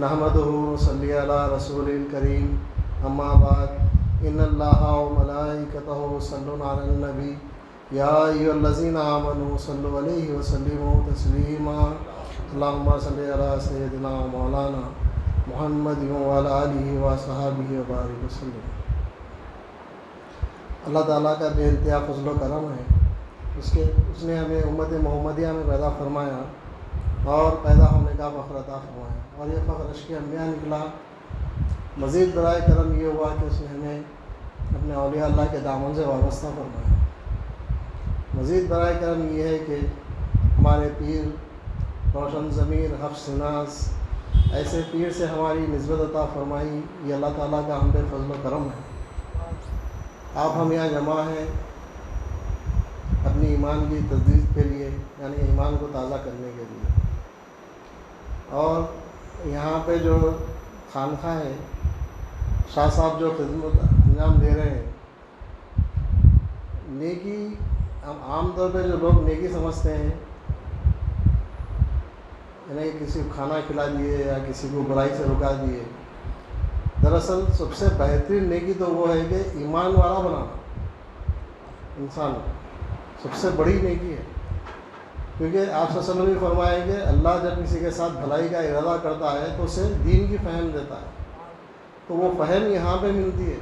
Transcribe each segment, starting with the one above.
نحمدہ صلی علی رسول الکریم اما بعد ان اللہ و ملائکتہ یصلون علی النبی یا ایھا الذین آمنوا صلوا علیہ وسلموا تسلیما اللہم صلی علی سیدنا و مولانا محمد وعلی آلہ وصحبہ وبارک وسلم۔ اللہ تعالیٰ کا بے انتہا فضل و کرم ہے، اس نے ہمیں امت محمدیہ میں پیدا فرمایا اور پیدا ہونے کا فخر عطا فرمایا، اور یہ فخر عشق انبیاء نکلا۔ مزید برائے کرم یہ ہوا کہ اس نے ہمیں اپنے اولیاء اللہ کے دامن سے وابستہ فرمایا۔ مزید برائے کرم یہ ہے کہ ہمارے پیر روشن ضمیر حفظ ناز ایسے پیر سے ہماری نسبت عطا فرمائی، یہ اللہ تعالیٰ کا ہم پہ فضل و کرم ہے۔ آپ ہم یہاں جمع ہیں اپنی ایمان کی تجدید کے لیے، یعنی ایمان کو تازہ کرنے کے لیے، اور یہاں پہ جو خانقاہ ہے، شاہ صاحب جو خدمت انجام دے رہے ہیں، نیکی ہم عام طور پہ جو لوگ نیکی سمجھتے ہیں، یعنی کسی کو کھانا کھلا دیے یا کسی کو برائی سے رکا دیے، دراصل سب سے بہترین نیکی تو وہ ہے کہ ایمان والا بنانا انسان سب سے بڑی نیکی ہے، کیونکہ آپ صلی اللہ علیہ وسلم نے فرمایا کہ اللہ جب کسی کے ساتھ بھلائی کا ارادہ کرتا ہے تو اسے دین کی فہم دیتا ہے، تو وہ فہم یہاں پہ ملتی ہے۔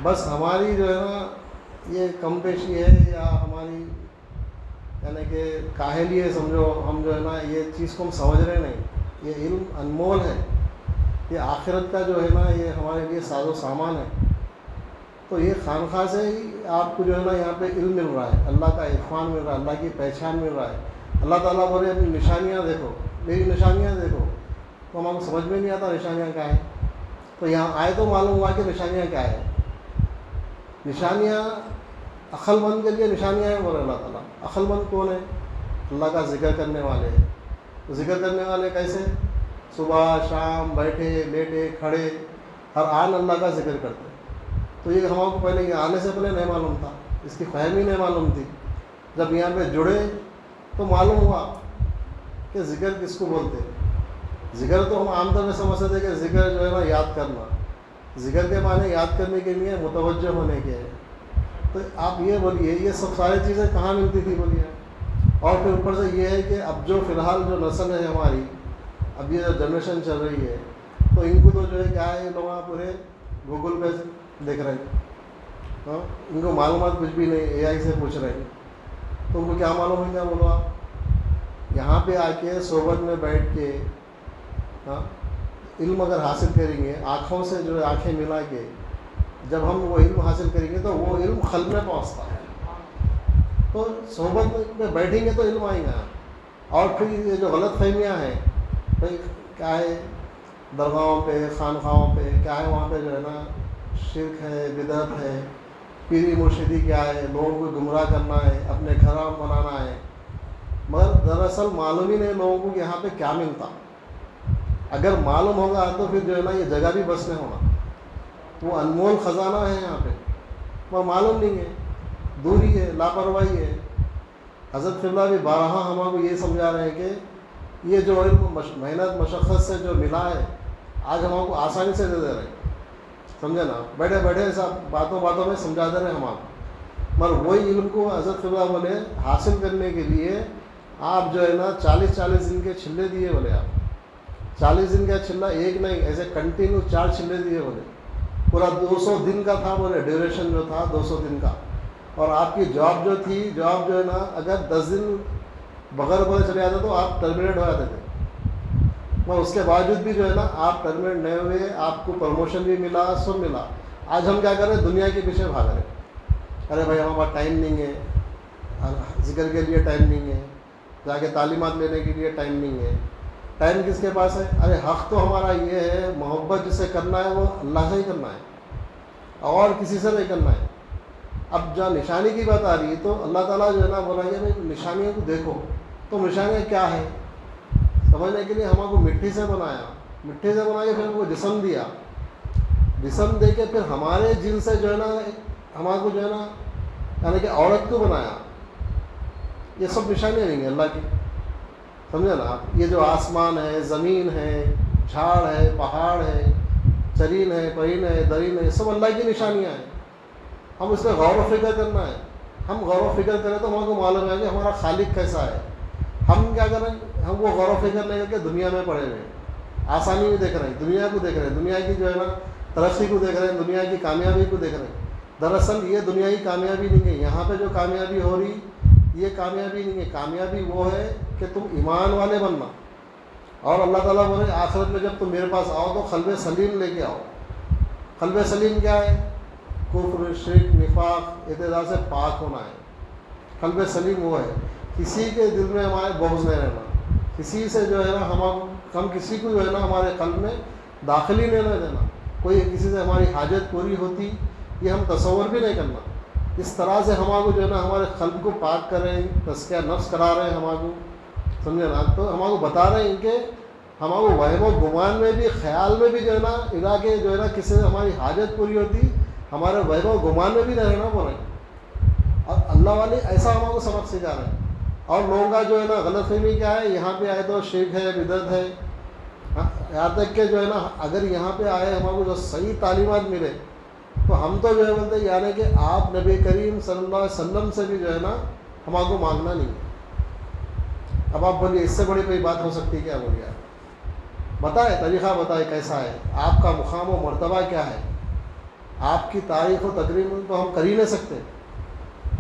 بس ہماری جو ہے نا یہ کم پیشی ہے یا ہماری یعنی کہ کاہلی ہے، سمجھو ہم جو ہے نا یہ چیز کو ہم سمجھ رہے نہیں۔ یہ علم انمول ہے، یہ آخرت کا جو ہے نا یہ ہمارے لیے ساز و سامان ہے۔ تو یہ خانقاہ سے ہی آپ کو جو ہے نا یہاں پہ علم مل رہا ہے، اللہ کا عرفان مل رہا ہے، اللہ کی پہچان مل رہا ہے۔ اللہ تعالیٰ بولے اپنی نشانیاں دیکھو، میری نشانیاں دیکھو، تو ہم کو سمجھ میں نہیں آتا نشانیاں کیا ہیں، تو یہاں آئے تو معلوم ہوا کہ نشانیاں کیا ہے۔ نشانیاں عقل مند کے لیے نشانیاں ہیں، بولے اللہ تعالیٰ۔ عقل مند کون ہے؟ اللہ کا ذکر کرنے والے ہیں۔ تو ذکر کرنے والے کیسے؟ صبح شام بیٹھے لیٹے کھڑے ہر آن اللہ کا ذکر کرتے ہیں۔ تو یہ ہم کو پہلے یہ آنے سے پہلے نہیں معلوم تھا، اس کی فہم ہی نہیں معلوم تھی۔ جب یہاں پہ جڑے تو معلوم ہوا کہ ذکر کس کو بولتے ہیں۔ ذکر تو ہم عام طور پہ سمجھتے تھے کہ ذکر جو ہے نا یاد کرنا، ذکر کے معنی یاد کرنے کے لیے متوجہ ہونے کے ہے۔ تو آپ یہ بولیے یہ سب ساری چیزیں کہاں ملتی تھی بولیے؟ اور پھر اوپر سے یہ ہے کہ اب جو فی الحال جو نسل ہے ہماری، اب یہ جو جنریشن چل رہی ہے، تو ان کو تو جو ہے کیا ہے، یہ لوگ پورے گوگل پہ دیکھ رہے ہیں، ہاں ان کو معلومات کچھ بھی نہیں، اے آئی سے پوچھ رہے ہیں، تو ان کو کیا معلوم ہے؟ کیا بولو آپ یہاں پہ آ کے صحبت میں بیٹھ کے ہاں علم اگر حاصل کریں گے، آنکھوں سے جو ہے آنکھیں ملا کے جب ہم وہ علم حاصل کریں گے تو وہ علم قلب میں پہنچتا ہے۔ تو صحبت میں بیٹھیں گے تو علم آئیں گا۔ اور پھر یہ جو غلط فہمیاں ہیں، بھائی کیا ہے درگاہوں پہ خانقاہوں پہ کیا ہے، وہاں پہ جو ہے نا شرک ہے، بدعت ہے، پیری مرشدی کیا ہے، لوگوں کو گمراہ کرنا ہے، اپنے گھر بنانا ہے، مگر دراصل معلوم ہی نہیں لوگوں کو کہ یہاں پہ کیا ملتا۔ اگر معلوم ہوگا تو پھر جو ہے نا یہ جگہ بھی بس نہیں ہونا، وہ انمول خزانہ ہے یہاں پہ، وہ معلوم نہیں ہے، دوری ہے، لاپرواہی ہے۔ حضرت قبلہ بھی بارہا ہم کو یہ سمجھا رہے ہیں کہ یہ جو علم محنت مشقت سے جو ملا ہے، آج ہم کو آسانی سے دے دے رہے ہیں، سمجھے نا، بیٹھے بیٹھے سب باتوں میں سمجھا دے رہے ہیں ہم آپ کو، مگر وہی علم کو حضرت قبلہ بولے حاصل کرنے کے لیے آپ جو ہے نا 40 دن کے چھلے دیے، بولے آپ 40 دن کا چھلا ایک نہیں، ایسے کنٹینیو 4 چھلے دیے، بولے پورا 200 دن کا تھا، بولے ڈیوریشن جو تھا 200 دن کا، اور آپ کی جاب جو تھی، جاب جو ہے نا اگر 10 دن بغیر بولے چلے جاتے تو آپ ٹرمینیٹ ہو جاتے تھے، اور اس کے باوجود بھی جو ہے نا آپ ٹرمینیٹ نہیں ہوئے، آپ کو پروموشن بھی ملا، سب ملا۔ آج ہم کیا کر رہے ہیں؟ دنیا کے پیچھے بھاگ رہے ہیں، ارے بھائی ہمارے پاس ٹائم نہیں ہے، ذکر کے لیے ٹائم نہیں ہے، جا کے تعلیمات لینے کے لیے ٹائم نہیں ہے۔ ٹائم کس کے پاس ہے؟ ارے حق تو ہمارا یہ ہے، محبت جسے کرنا ہے وہ اللہ سے ہی کرنا ہے اور کسی سے نہیں کرنا ہے۔ اب جہاں نشانی کی بات آ رہی ہے تو اللہ تعالیٰ جو ہے نا بولا کہ بھائی نشانیوں کو دیکھو، تو نشانیاں کیا ہے سمجھنے کے لیے ہم کو مٹی سے بنایا، مٹی سے بنا کے پھر ہم کو جسم دیا، جسم دے کے پھر ہمارے جن سے جو ہے نا ہمارے کو جو ہے نا یعنی کہ عورت کو بنایا۔ یہ سب نشانیاں نہیں ہیں اللہ کی، سمجھے نا آپ۔ یہ جو آسمان ہے، زمین ہے، جھاڑ ہے، پہاڑ ہے، چرین ہے، پرین ہے، درین ہے، سب اللہ کی نشانیاں ہیں. ہم اس میں غور و فکر کرنا ہے. ہم غور و فکر کریں تو ہم کو معلوم ہے کہ ہمارا خالق کیسا ہے. ہم کیا کریں؟ ہم وہ غور و فکر نہیں کر کے دنیا میں پڑے ہوئے ہیں، آسانی بھی دیکھ رہے ہیں، دنیا کو دیکھ رہے ہیں، دنیا کی جو ہے نا ترقی کو دیکھ رہے ہیں، دنیا کی کامیابی کو دیکھ رہے ہیں. دراصل یہ دنیائی کامیابی نہیں ہے. یہاں پہ جو کامیابی ہو رہی یہ کامیابی نہیں ہے. کامیابی وہ ہے کہ تم ایمان والے بننا. اور اللہ تعالیٰ بولے آخرت میں جب تم میرے پاس آؤ تو قلب سلیم لے کے آؤ. قلب سلیم کیا ہے؟ کفر، شرک، نفاق، اعتدال سے پاک ہونا ہے. قلب سلیم وہ ہے کسی کے دل میں ہمارے بغض نہیں رہنا، کسی سے جو ہے نا ہم کسی کو جو ہے نا ہمارے قلب میں داخل ہی نہیں دینا. کوئی کسی سے ہماری حاجت پوری ہوتی یہ ہم تصور بھی نہیں کرنا. اس طرح سے ہمارے جو ہے نا ہمارے قلب کو پاک کر رہے ہیں، تزکیہ نفس کرا رہے ہیں ہمارے کو، سمجھے نا. تو ہمارے کو بتا رہے ہیں کہ ہمارے وہم و گمان میں بھی، خیال میں بھی جو ہے نا ادا کے جو ہے نا کسی سے ہماری حاجت پوری ہوتی ہمارے وہم و گمان میں بھی نہیں رہنا بولے. اور اللہ والے ایسا ہمارے کو سبق سکھا رہے ہیں. اور لوگوں کا جو ہے نا غلط فہمی کیا ہے؟ یہاں پہ آئے تو شرک ہے، بدعت ہے. یہاں تک کہ جو ہے نا اگر یہاں پہ آئے ہمارے کو جو صحیح تعلیمات ملے تو ہم تو جو ہے بولتے یعنی کہ آپ نبی کریم صلی اللہ علیہ وسلم سے بھی جو ہے نا ہمارے کو مانگنا نہیں ہے. اب آپ بولیے اس سے بڑی کوئی بات ہو سکتی ہے کیا؟ بولیے آپ بتائیں، طریقہ بتائیں کیسا ہے، آپ کا مقام و مرتبہ کیا ہے. آپ کی تعریف و تکریم تو ہم کر ہی نہیں سکتے.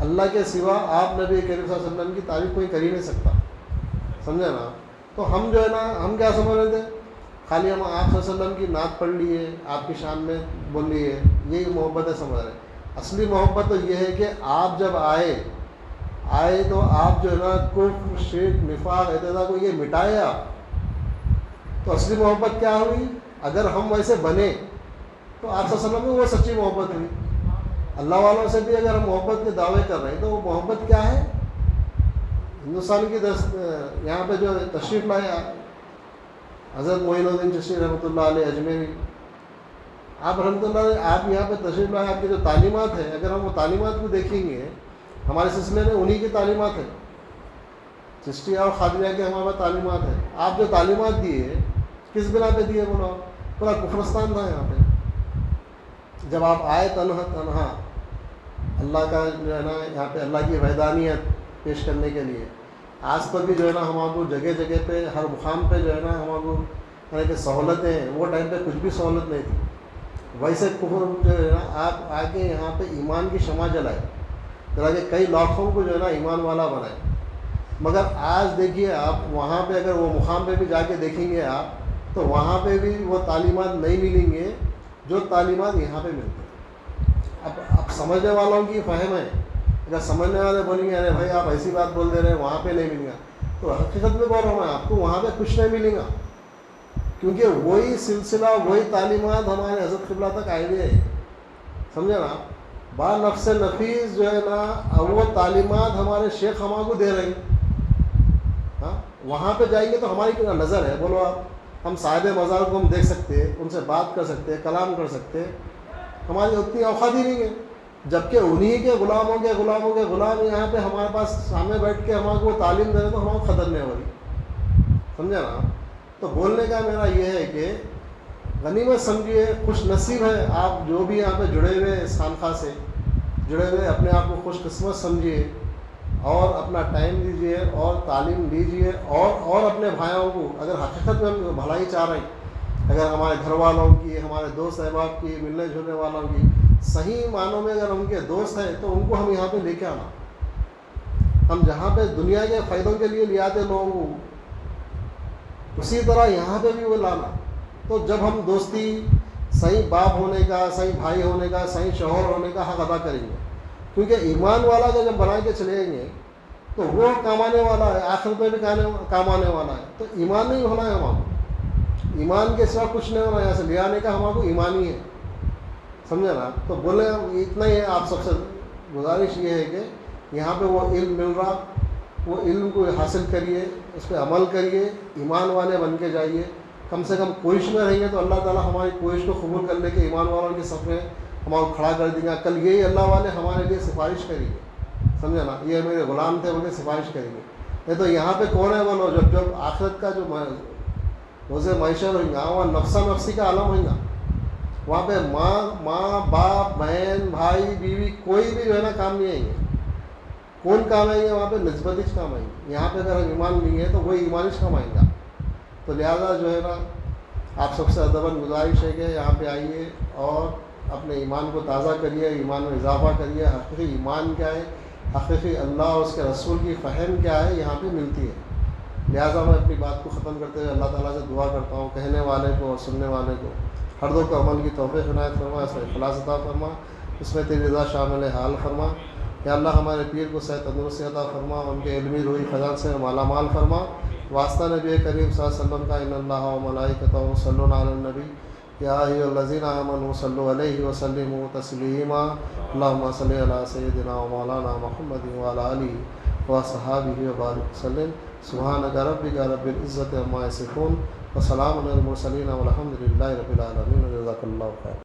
اللہ کے سوا آپ نبی کریم صلی اللہ علیہ وسلم کی تعریف کوئی کر ہی نہیں سکتا، سمجھے نا. تو ہم جو ہے نا ہم کیا سمجھ رہے تھے؟ خالی ہم آپ صلی اللہ علیہ وسلم کی نعت پڑھ لیے، آپ کی شان میں بول لیے، یہی محبت ہے سمجھ رہے. اصلی محبت تو یہ ہے کہ آپ جب آئے تو آپ جو ہے نا کفر، شرک، نفاق، اعتدال کو یہ مٹائے آپ. تو اصلی محبت کیا ہوئی؟ اگر ہم ویسے بنے تو آپ صلی اللہ علیہ وسلم میں وہ سچی محبت ہوئی. اللہ والوں سے بھی اگر ہم محبت کے دعوے کر رہے ہیں تو وہ محبت کیا ہے؟ ہندوستان کی یہاں پہ جو تشریف لائے حضرت معین الدین چشتی رحمۃ اللہ علیہ اجمیری، آپ رحمۃ اللہ علیہ آپ یہاں پہ تشریف لائے. آپ کی جو تعلیمات ہیں اگر ہم وہ تعلیمات کو دیکھیں گے ہمارے سلسلے میں انہی کی تعلیمات ہیں. چشتیہ اور قادریہ کی ہمارے تعلیمات ہیں. آپ جو تعلیمات دیے کس بنا پہ دیے؟ بولو پورا کفرستان تھا یہاں پہ. جب آپ آئے تنہا اللہ کا جو ہے نا یہاں پہ اللہ کی وحدانیت پیش کرنے کے لیے، آج تک بھی جو ہے نا ہمارے کو جگہ جگہ پہ ہر مقام پہ جو ہے نا ہمارے کو یعنی کہ سہولتیں، وہ ٹائم پہ کچھ بھی سہولت نہیں تھی. ویسے کفر جو ہے نا آپ آگے یہاں پہ ایمان کی شمع جلائے، جلا کہ کئی لاکھوں کو جو ہے نا ایمان والا بنائے. مگر آج دیکھیے آپ وہاں پہ اگر وہ مقام پہ بھی جا کے دیکھیں گے آپ تو وہاں پہ بھی وہ تعلیمات نہیں ملیں گے جو تعلیمات یہاں پہ ملتے ہیں. اب سمجھنے والوں کی فہم ہے. اگر سمجھنے والے بولیں گے ارے بھائی آپ ایسی بات بول دے رہے ہیں وہاں پہ نہیں ملے گا، تو حقیقت میں بول رہا ہوں میں آپ کو وہاں پہ کچھ نہیں ملے گا. کیونکہ وہی سلسلہ، وہی تعلیمات ہمارے حضرت قبلہ تک آئے ہوئے ہیں، سمجھے نا. با نفس نفیس جو ہے نا وہ تعلیمات ہمارے شیخ ہمارے کو دے رہے ہیں. ہاں وہاں پہ جائیں گے تو ہماری کیا نظر ہے؟ بولو آپ. ہم صاحب مزار کو ہم دیکھ سکتے، ان سے بات کر سکتے، کلام کر سکتے، ہماری اتنی اوقات ہی نہیں ہے. جبکہ انہی کے غلاموں کے غلام یہاں پہ ہمارے پاس سامنے بیٹھ کے ہمارے کو تعلیم دے رہے تو ہمارے قدر نہیں ہو رہی، سمجھے نا. تو بولنے کا میرا یہ ہے کہ غنیمت سمجھیے، خوش نصیب ہے آپ جو بھی یہاں پہ جڑے ہوئے اس خانقاہ سے جڑے ہوئے، اپنے آپ کو خوش قسمت سمجھیے اور اپنا ٹائم دیجیے اور تعلیم دیجیے. اور اپنے بھائیوں کو اگر حقیقت میں ہم بھلائی چاہ رہے ہیں، اگر ہمارے گھر والوں کی، ہمارے دوست احباب کی، ملنے جلنے والوں کی صحیح معنوں میں اگر ان کے دوست ہیں تو ان کو ہم یہاں پہ لے کے آنا. ہم جہاں پہ دنیا کے فائدوں کے لیے لے آتے لوگوں کو، اسی طرح یہاں پہ بھی وہ لانا. تو جب ہم دوستی صحیح باپ ہونے کا، صحیح بھائی ہونے کا، صحیح شوہر ہونے کا حق ادا کریں گے. کیونکہ ایمان والا کا جب بنا کے چلیں گے تو وہ کام آنے والا ہے، آخرت میں بھی کام آنے والا ہے. تو ایمان نہیں ہونا ہے ہمارا، ایمان کے سوا کچھ نہیں ہونا. یہاں سے لے آنے کا ہمارا کو ایمان ہی ہے، سمجھے نا. تو بولے اتنا ہی ہے. آپ سب سے گزارش یہ ہے کہ یہاں پہ وہ علم مل رہا، وہ علم کو حاصل کریے، اس پہ عمل کریے، ایمان والے بن کے جائیے. کم سے کم کوشش میں رہیں گے تو اللہ تعالیٰ ہماری کوشش کو قبول کر لے کے ایمان والوں کے صف میں ہمارا کھڑا کر دیں گا. کل یہی اللہ والے ہمارے لیے سفارش کریں گے، سمجھے نا. یہ میرے غلام تھے، بولے سفارش کریں گے. نہیں تو یہاں پہ کون ہے بولو؟ جب آخرت کا جو روزے معیشت ہوئیں گا، وہاں نفسا نفسی کا عالم ہوئیں گا. وہاں پہ ماں باپ بہن بھائی بیوی کوئی بھی جو ہے نا کام نہیں آئیں گے. کون کام آئیں گے وہاں پہ؟ نسبت ہی کام آئیں گے. یہاں پہ اگر ایمان نہیں ہے تو وہی ایمان ہی کام آئیں گا. تو لہٰذا جو ہے نا آپ سب سے ادباً گزارش ہے کہ یہاں پہ آئیے اور اپنے ایمان کو تازہ کریے، ایمان میں اضافہ کریے. حقیقی ایمان کیا ہے، حقیقی اللہ اور اس کے رسول کی فہم کیا ہے، یہاں پہ ملتی ہے. لہٰذا میں اپنی بات کو ختم کرتے ہوئے اللہ تعالیٰ سے دعا کرتا ہوں، کہنے والے کو اور سننے والے کو ہر دو کو عمل کی توفیق عنایت فرما، اس میں اخلاص عطا فرما، اس میں تیری رضا شامل حال فرما. یا اللہ ہمارے پیر کو صحت تندرستی عطا فرما، ان کے علمی روحی خزان سے مالا مال فرما. واسطہ نبی کریم صلی اللہ علیہ وسلم کا ان اللہ و ملائکتہ یصلون علی النبی یا ایھا الذین آمنوا صلوا علیہ وسلموا تسلیما. اللہم صل علی سیدنا و مولانا محمد وعلی آلہ وصحبہ وبارک وسلم. سبحانک ربک رب العزۃ عما یصفون وسلام علی المرسلین والحمد للہ رب العالمین. جزاک اللہ خیر.